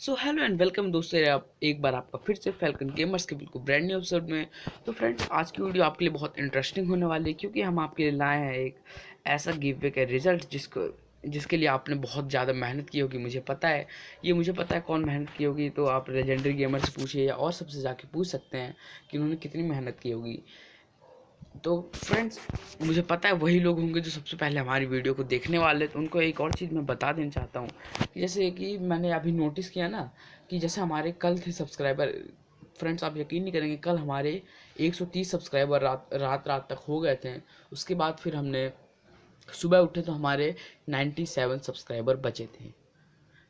So hello and welcome दोस्तों, आप एक बार आपका फिर से फैल्कन गेमर्स के बिल्कुल ब्रांड न्यू एपिसोड में। तो फ्रेंड्स, आज की वीडियो आपके लिए बहुत इंटरेस्टिंग होने वाली है क्योंकि हम आपके लिए लाए हैं एक ऐसा गिव वे का रिजल्ट जिसके लिए आपने बहुत ज़्यादा मेहनत की होगी। मुझे पता है कौन मेहनत की होगी। तो आप लेजेंडरी गेमर से पूछिए या और सबसे जाके पूछ सकते हैं कि उन्होंने कितनी मेहनत की होगी। तो फ्रेंड्स, मुझे पता है वही लोग होंगे जो सबसे पहले हमारी वीडियो को देखने वाले। तो उनको एक और चीज़ मैं बता देना चाहता हूँ कि जैसे कि मैंने अभी नोटिस किया ना कि जैसे हमारे कल थे सब्सक्राइबर। फ्रेंड्स, आप यकीन नहीं करेंगे, कल हमारे 130 सब्सक्राइबर रात रात तक हो गए थे। उसके बाद फिर हमने सुबह उठे तो हमारे 97 सब्सक्राइबर बचे थे।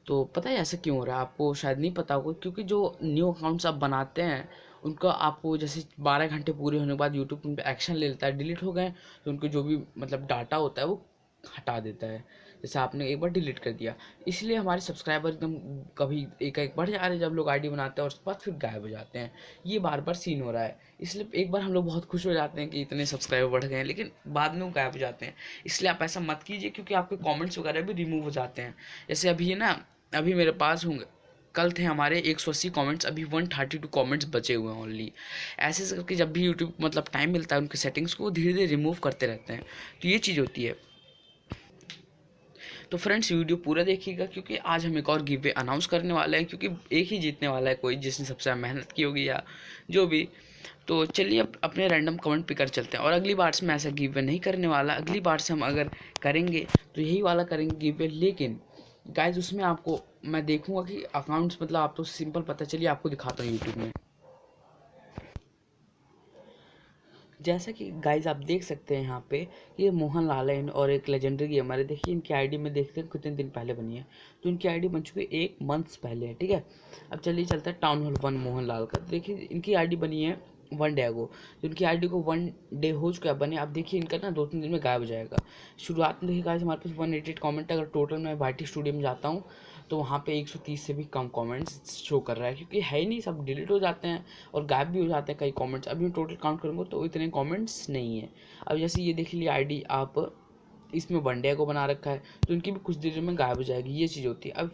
तो पता है ऐसा क्यों हो रहा है? आपको शायद नहीं पता होगा क्योंकि जो न्यू अकाउंट्स आप बनाते हैं उनका आपको जैसे 12 घंटे पूरे होने के बाद यूट्यूब उन पर एक्शन ले लेता है। डिलीट हो गए तो उनको जो भी मतलब डाटा होता है वो हटा देता है। जैसे आपने एक बार डिलीट कर दिया, इसलिए हमारे सब्सक्राइबर एकदम कभी एक एक बढ़ जा रहे हैं जब लोग आईडी बनाते हैं और उसके बाद फिर गायब हो जाते हैं। ये बार बार सीन हो रहा है। इसलिए एक बार हम लोग बहुत खुश हो जाते हैं कि इतने सब्सक्राइबर बढ़ गए हैं, लेकिन बाद में वो गायब हो जाते हैं। इसलिए आप ऐसा मत कीजिए क्योंकि आपके कमेंट्स वगैरह भी रिमूव हो जाते हैं। जैसे अभी है ना, अभी मेरे पास होंगे, कल थे हमारे 180 कमेंट्स, अभी 132 कमेंट्स बचे हुए हैं ओनली। ऐसे ऐसे करके जब भी यूट्यूब मतलब टाइम मिलता है उनके सेटिंग्स को धीरे धीरे रिमूव करते रहते हैं। तो ये चीज़ होती है। तो फ्रेंड्स, वीडियो पूरा देखिएगा क्योंकि आज हम एक और गिव वे अनाउंस करने वाले हैं, क्योंकि एक ही जीतने वाला है, कोई जिसने सबसे ज़्यादा मेहनत की होगी या जो भी। तो चलिए अब अपने रैंडम कमेंट पे कर चलते हैं। और अगली बार से मैं ऐसा गिव वे नहीं करने वाला। अगली बार से हम अगर करेंगे तो यही वाला करेंगे गिव वे। लेकिन गाइज उसमें आपको मैं देखूंगा कि अकाउंट्स मतलब आप तो सिंपल पता। चलिए आपको दिखाता हूँ यूट्यूब में। जैसा कि गाइज आप देख सकते हैं यहाँ पे, ये मोहन लाल है और एक लेजेंडरी गेमर है। देखिए इनकी आईडी में देखते हैं कितने दिन पहले बनी है। तो इनकी आईडी बन चुकी है 1 मंथ्स पहले है, ठीक है। अब चलिए चलते हैं टाउन हॉल 1 मोहन लाल का। देखिए इनकी आईडी बनी है 1 डे अगो। तो इनकी आईडी को 1 डे हो चुका है बने। आप देखिए इनका ना 2-3 दिन में गायब हो जाएगा। शुरुआत में देखिए गाइज हमारे पास 188 कॉमेंट। अगर टोटल मैं वाईटी स्टूडियो में जाता हूँ तो वहाँ पे 130 से भी कम कमेंट्स शो कर रहा है, क्योंकि है ही नहीं, सब डिलीट हो जाते हैं और गायब भी हो जाते हैं कई कमेंट्स। अभी मैं टोटल काउंट करूँगा तो इतने कमेंट्स नहीं है। अब जैसे ये देख लीजिए आईडी, आप इसमें वनडे को बना रखा है तो इनकी भी कुछ देर में गायब हो जाएगी। ये चीज़ होती है। अब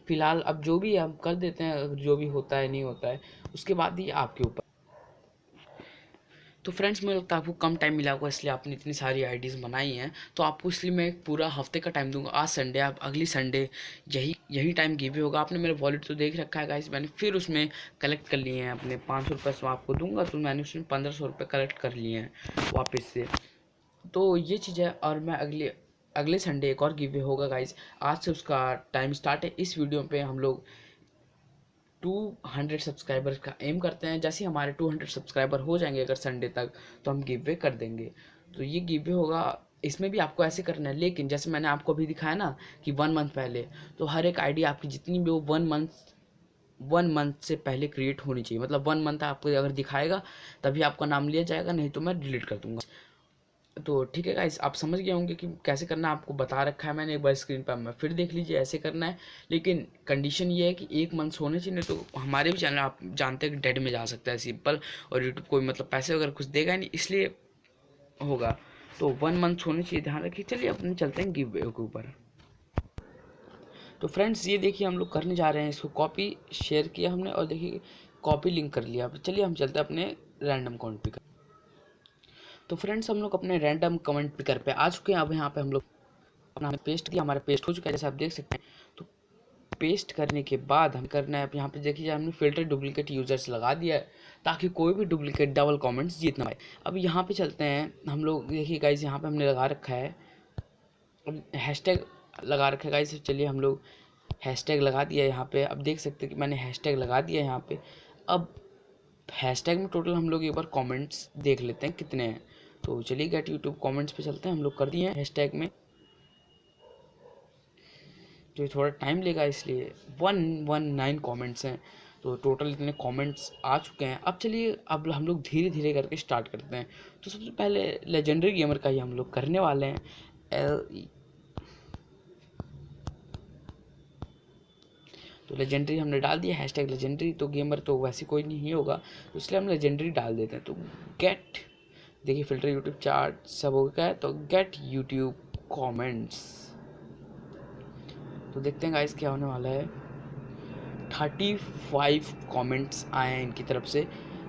फिलहाल अब जो भी हम कर देते हैं, जो भी होता है नहीं होता है उसके बाद ही आपके ऊपर। तो फ्रेंड्स, मुझे लगता है आपको कम टाइम मिला होगा इसलिए आपने इतनी सारी आईडीज़ बनाई हैं। तो आपको इसलिए मैं एक पूरा हफ्ते का टाइम दूंगा। आज संडे, आप अगली संडे यही यही टाइम गिवे होगा। आपने मेरा वॉलेट तो देख रखा है गाइस, मैंने फिर उसमें कलेक्ट कर लिए हैं अपने 500 रुपये। मैं आपको दूंगा तो मैंने उसमें 1500 रुपये कलेक्ट कर लिए हैं वापस से। तो ये चीज़ है। और मैं अगले अगले संडे एक और गिवे होगा गाइस। आज से उसका टाइम स्टार्ट है। इस वीडियो पे हम लोग 200 सब्सक्राइबर्स का एम करते हैं। जैसे ही हमारे 200 सब्सक्राइबर हो जाएंगे अगर संडे तक, तो हम गिव वे कर देंगे। तो ये गिव वे होगा। इसमें भी आपको ऐसे करना है, लेकिन जैसे मैंने आपको अभी दिखाया ना कि 1 मंथ पहले, तो हर एक आईडी आपकी जितनी भी वो 1 मंथ से पहले क्रिएट होनी चाहिए। मतलब 1 मंथ आपको अगर दिखाएगा तभी आपका नाम लिया जाएगा, नहीं तो मैं डिलीट कर दूंगा। तो ठीक है गाइस, आप समझ गए होंगे कि कैसे करना है। आपको बता रखा है मैंने एक बार स्क्रीन पर, मैं फिर देख लीजिए ऐसे करना है। लेकिन कंडीशन ये है कि 1 मंथ होने चाहिए, नहीं तो हमारे भी चैनल आप जानते हैं कि डेड में जा सकता है सिंपल। और यूट्यूब कोई मतलब पैसे वगैरह कुछ देगा नहीं, इसलिए होगा। तो 1 मंथ होने चाहिए, ध्यान रखिए। चलिए अपने चलते हैं गिव वे के ऊपर। तो फ्रेंड्स, ये देखिए हम लोग करने जा रहे हैं। इसको कॉपी शेयर किया हमने और देखिए कॉपी लिंक कर लिया। चलिए हम चलते हैं अपने रैंडम कमेंट पिकर। तो फ्रेंड्स, हम लोग अपने रैंडम कमेंट पिकर पे आ चुके हैं। अब यहाँ पे हम लोग अपना पेस्ट किया, हमारा पेस्ट हो चुका है जैसे आप देख सकते हैं। तो पेस्ट करने के बाद हम करना है, अब यहाँ पे देखिए हमने फिल्टर डुप्लीकेट यूजर्स लगा दिया है ताकि कोई भी डुप्लीकेट डबल कमेंट्स जीत ना पाए। अब यहाँ पे चलते हैं हम लोग। देखिए गाइज यहाँ पे हमने लगा रखा है हैशटैग, लगा रखा है गाइज। चलिए हम लोग हैशटैग लगा दिया है यहाँ पे। अब देख सकते हैं कि मैंने हैशटैग लगा दिया है यहाँ पे। अब हैशटैग में टोटल हम लोग एक बार कमेंट्स देख लेते हैं कितने हैं। तो चलिए गेट यूट्यूब कमेंट्स पे चलते हैं। हम लोग कर दिए हैं हैशटैग में, तो ये थोड़ा टाइम लेगा इसलिए 119 कमेंट्स हैं। तो टोटल इतने कमेंट्स आ चुके हैं। अब चलिए अब हम लोग धीरे धीरे करके स्टार्ट करते हैं। तो सबसे पहले लेजेंडरी गेमर का ही हम लोग करने वाले हैं। तो लेजेंडरी हमने डाल दिया, हैशटैग लेजेंडरी। तो गेमर तो वैसे कोई नहीं होगा, तो इसलिए हम लेजेंडरी डाल देते हैं। तो गेट, देखिए फिल्टर यूट्यूब चार्ट सब हो गया है। तो गेट यूट्यूब कमेंट्स, तो देखते हैं गाइस क्या होने वाला है। 35 कमेंट्स आए हैं इनकी तरफ से।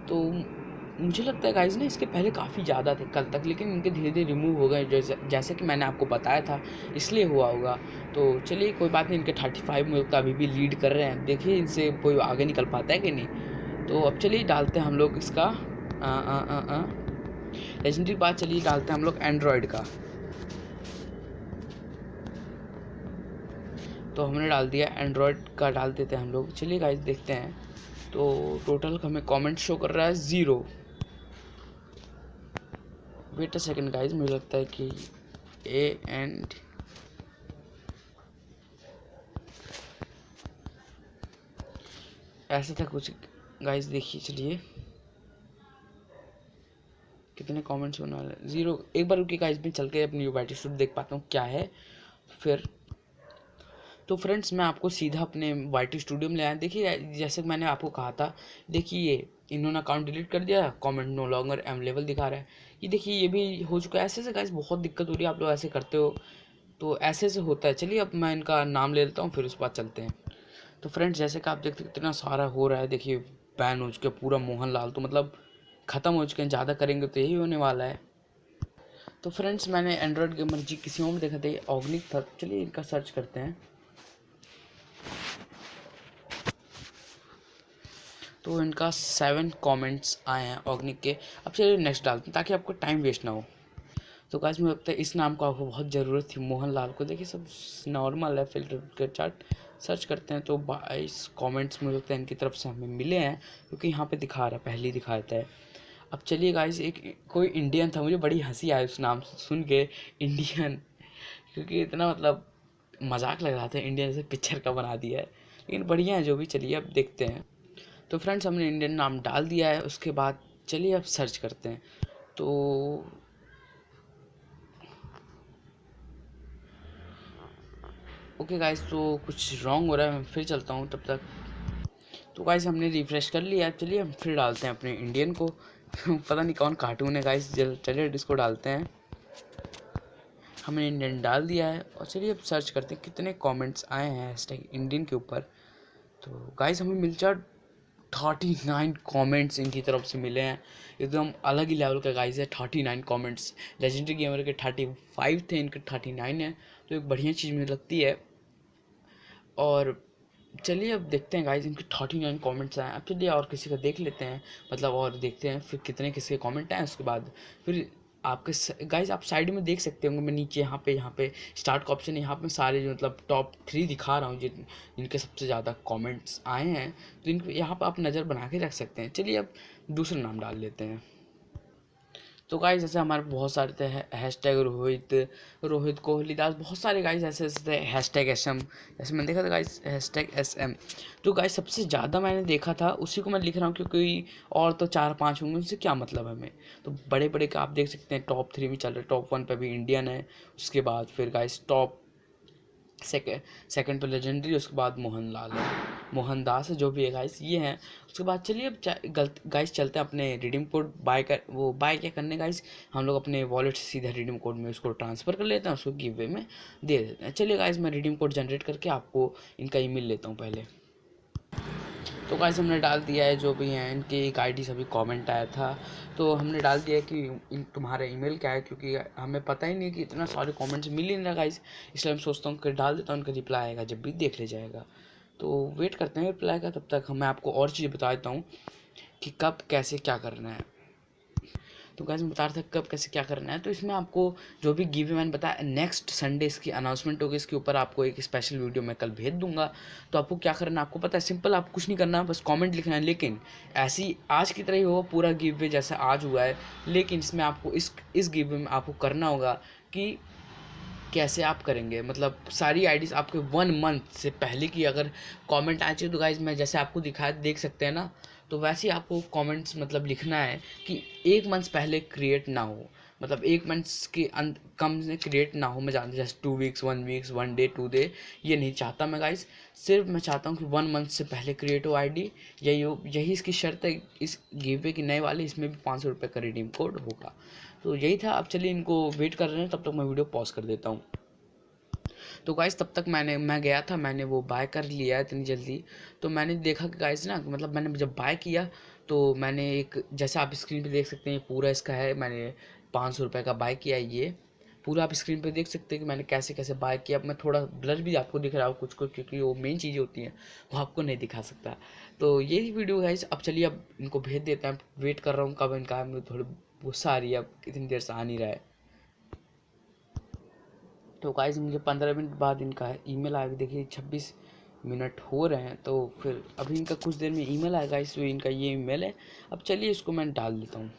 तो मुझे लगता है गाइज़ ना इसके पहले काफ़ी ज़्यादा थे कल तक, लेकिन इनके धीरे धीरे रिमूव हो गए, जैसे कि मैंने आपको बताया था, इसलिए हुआ होगा। तो चलिए कोई बात नहीं, इनके 35 में तो अभी भी लीड कर रहे हैं। देखिए इनसे कोई आगे निकल पाता है कि नहीं। तो अब चलिए डालते हैं हम लोग इसका लेजेंडरी बात। चलिए डालते हैं हम लोग एंड्रॉयड का। तो हमने डाल दिया एंड्रॉयड का, डाल देते हैं हम लोग। चलिए गाइस देखते हैं। तो टोटल हमें कमेंट शो कर रहा है 0। वेट अ सेकंड गाइस, मुझे लगता है कि ए एंड ऐसा था कुछ गाइस। देखिए चलिए कितने कमेंट्स होने वाले, 0। एक बार रुकिए गाइस, मैं चल के अपनी यूबाइटी स्टूडियो देख पाता हूँ क्या है फिर। तो फ्रेंड्स मैं आपको सीधा अपने वाईटी स्टूडियो में ले आया। देखिए जैसे मैंने आपको कहा था, देखिए ये इन्होंने अकाउंट डिलीट कर दिया, कमेंट नो लॉन्गर अवेलेबल दिखा रहा है। ये देखिए ये भी हो चुका है। ऐसे से गाइस बहुत दिक्कत हो रही है, आप लोग ऐसे करते हो तो ऐसे से होता है। चलिए अब मैं इनका नाम ले लेता हूँ, फिर उसके बाद चलते हैं। तो फ्रेंड्स जैसे कि आप देखते कितना सारा हो रहा है, देखिए बैन हो चुके पूरा मोहन लाल, तो मतलब ख़त्म हो चुके हैं। ज़्यादा करेंगे तो यही होने वाला है। तो फ्रेंड्स मैंने एंड्रॉयड गेमर जी किसी और में देखा था, ये ऑर्गेनिक था। चलिए इनका सर्च करते हैं। तो इनका 7 कमेंट्स आए हैं ऑर्गेनिक के। अब चलिए नेक्स्ट डालते हैं ताकि आपको टाइम वेस्ट ना हो। तो गाइस मुझे लगता है इस नाम को आपको बहुत ज़रूरत थी, मोहन लाल को। देखिए सब नॉर्मल है, फिल्टर के चार्ट सर्च करते हैं तो 22 कमेंट्स मुझे लगता है इनकी तरफ से हमें मिले हैं, क्योंकि यहाँ पे दिखा रहा है, पहले ही दिखाता है। अब चलिए गाइस, एक कोई इंडियन था, मुझे बड़ी हंसी आई उस नाम सुन के, इंडियन, क्योंकि इतना मतलब मजाक लग रहा था, इंडियन से पिक्चर का बना दिया है। लेकिन बढ़िया है जो भी, चलिए अब देखते हैं। तो फ्रेंड्स हमने इंडियन नाम डाल दिया है। उसके बाद चलिए अब सर्च करते हैं। तो ओके गाइस, तो कुछ रॉन्ग हो रहा है, मैं फिर चलता हूँ तब तक। तो गाइस हमने रिफ्रेश कर लिया। चलिए हम फिर डालते हैं अपने इंडियन को। पता नहीं कौन कार्टून है गाइस, चलिए इसको डालते हैं। हमने इंडियन डाल दिया है और चलिए अब सर्च करते हैं कितने कमेंट्स आए हैं हैशटैग इंडियन के ऊपर। तो गाइस हमें मिल जाए 39 कमेंट्स इनकी तरफ से मिले हैं। एकदम अलग ही लेवल का गाइस है। 39 कमेंट्स, लेजेंडरी गेमर के 35 थे, इनके 39 है, तो एक बढ़िया चीज़ मुझे लगती है। और चलिए अब देखते हैं गाइस, इनके 39 कमेंट्स आए। अब चलिए और किसी का देख लेते हैं, मतलब और देखते हैं फिर कितने किसके कमेंट आए। उसके बाद फिर आपके गाइस आप साइड में देख सकते होंगे, मैं नीचे यहाँ पे स्टार्ट का ऑप्शन है, यहाँ पे सारे जो मतलब टॉप 3 दिखा रहा हूँ जिनके सबसे ज़्यादा कमेंट्स आए हैं। तो इनको यहाँ पर आप नज़र बना के रख सकते हैं। चलिए अब दूसरा नाम डाल लेते हैं। तो गाइस जैसे हमारे बहुत सारे थे, हैशटैग रोहित, रोहित कोहली दास, बहुत सारे गाइस ऐसे ऐसे थे। हैशटैग SM, जैसे मैंने देखा था गाइस हैशटैग SM। जो गाइस सबसे ज़्यादा मैंने देखा था उसी को मैं लिख रहा हूँ, क्योंकि और तो 4-5 होंगे, उनसे क्या मतलब है हमें। तो बड़े बड़े का आप देख सकते हैं, टॉप 3 भी चल रहे, टॉप 1 पे भी इंडियन है। उसके बाद फिर गाइस टॉप सेकंड पे लेजेंडरी, उसके बाद मोहनलाल है, मोहनदास है, जो भी है गाइस ये हैं। उसके बाद चलिए अब गाइस चलते हैं अपने रिडीम कोड बाय कर, वो बाय क्या करने गाइस, हम लोग अपने वॉलेट से सीधा रिडीम कोड में उसको ट्रांसफ़र कर लेते हैं, उसको गिव वे में दे देते हैं। चलिए गाइस मैं रिडीम कोड जनरेट करके आपको इनका ईमेल लेता हूँ पहले। तो गाइस हमने डाल दिया है जो भी हैं इनकी एक आईडी, सभी कमेंट आया था। तो हमने डाल दिया कि तुम्हारा ईमेल क्या है, क्योंकि हमें पता ही नहीं कि इतना सारे कमेंट्स मिल ही नहीं रहा गाइस, इसलिए मैं सोचता हूँ कि डाल देता हूँ, उनका रिप्लाई आएगा जब भी देख ले जाएगा। तो वेट करते हैं रिप्लाई का, तब तक मैं आपको और चीज़ बता देता हूँ कि कब कैसे क्या करना है। तो गाइस मैं बता रहा था कब कैसे क्या करना है। तो इसमें आपको जो भी गिव मैंने बताया, नेक्स्ट संडे इसकी अनाउंसमेंट होगी, इसके ऊपर आपको एक स्पेशल वीडियो मैं कल भेज दूंगा। तो आपको क्या करना है, आपको पता है, सिंपल, आपको कुछ नहीं करना, बस कमेंट लिखना है। लेकिन ऐसी आज की तरह ही हो पूरा गिव वे जैसा आज हुआ है, लेकिन इसमें आपको इस गिव वे में आपको करना होगा कि कैसे आप करेंगे, मतलब सारी आईडीज़ आपके 1 मंथ से पहले की अगर कमेंट आ चाहिए, तो गाइज मैं जैसे आपको दिखाया देख सकते हैं ना, तो वैसे ही आपको कमेंट्स मतलब लिखना है कि 1 मंथ पहले क्रिएट ना हो, मतलब 1 मंथ्स के कम से क्रिएट ना हो। मैं जानता हूँ जैसे 2 वीक्स 1 वीक्स 1 डे 2 डे, ये नहीं चाहता मैं गाइज, सिर्फ मैं चाहता हूँ कि 1 मंथ से पहले क्रिएट हो आईडी। यही इसकी शर्त है इस गिव की नए वाली, इसमें भी 500 रुपये का रिडीम कोड होगा। तो यही था। अब चलिए इनको वेट कर रहे हैं, तब तक मैं वीडियो पॉज कर देता हूँ। तो गाइस तब तक मैं गया था, मैंने वो बाय कर लिया इतनी जल्दी। तो मैंने देखा कि गाइस ना, मतलब मैंने जब बाय किया तो मैंने एक, जैसे आप स्क्रीन पे देख सकते हैं, ये पूरा इसका है, मैंने 500 रुपये का बाय किया ये पूरा। आप स्क्रीन पे देख सकते हैं कि मैंने कैसे कैसे बाय किया। अब मैं थोड़ा ब्लर भी आपको दिख रहा हूँ कुछ कुछ, क्योंकि वो मेन चीज़ें होती हैं वो आपको नहीं दिखा सकता। तो यही वीडियो गाइस, अब चलिए अब इनको भेज देते हैं। वेट कर रहा हूँ कब इनका, मुझे थोड़ी गुस्सा आ रही है, अब कितनी देर से आ नहीं रहा है। तो गाइस मुझे 15 मिनट बाद इनका ईमेल आएगा। देखिए 26 मिनट हो रहे हैं, तो फिर अभी इनका कुछ देर में ईमेल आएगा। इसमें इनका ये ईमेल है। अब चलिए इसको मैं डाल देता हूँ।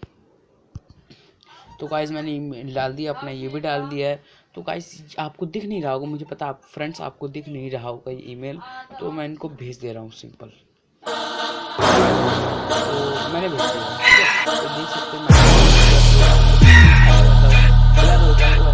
तो गाइस मैंने ईमेल डाल दिया अपना, ये भी डाल दिया है। तो गाइस आपको दिख नहीं रहा होगा, मुझे पता, आप फ्रेंड्स आपको दिख नहीं रहा होगा ये ईमेल, तो मैं इनको भेज दे रहा हूँ सिंपल। तो मैंने भेज दिया, ठीक है। तो देख सकते हैं ब्लर हो जाए तो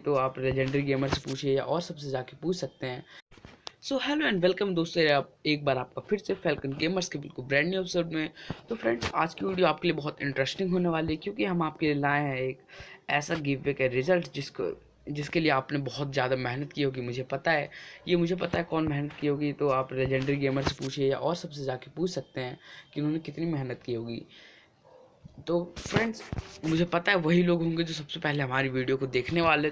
तो आप लेजेंडरी गेमर से पूछिए या और सबसे जाके पूछ सकते हैं। सो हेलो एंड वेलकम दोस्तों, आप एक बार आपका फिर से फैल्कन गेमर्स के बिल्कुल ब्रांड न्यू एपिसोड में। तो फ्रेंड्स आज की वीडियो आपके लिए बहुत इंटरेस्टिंग होने वाली है, क्योंकि हम आपके लिए लाए हैं एक ऐसा गिव वे का रिजल्ट जिसके लिए आपने बहुत ज़्यादा मेहनत की होगी। मुझे पता है, ये मुझे पता है कौन मेहनत की होगी। तो आप लेजेंडरी गेमर से पूछिए या और सबसे जाके पूछ सकते हैं कि उन्होंने कितनी मेहनत की होगी। तो फ्रेंड्स मुझे पता है वही लोग होंगे जो सबसे पहले हमारी वीडियो को देखने वाले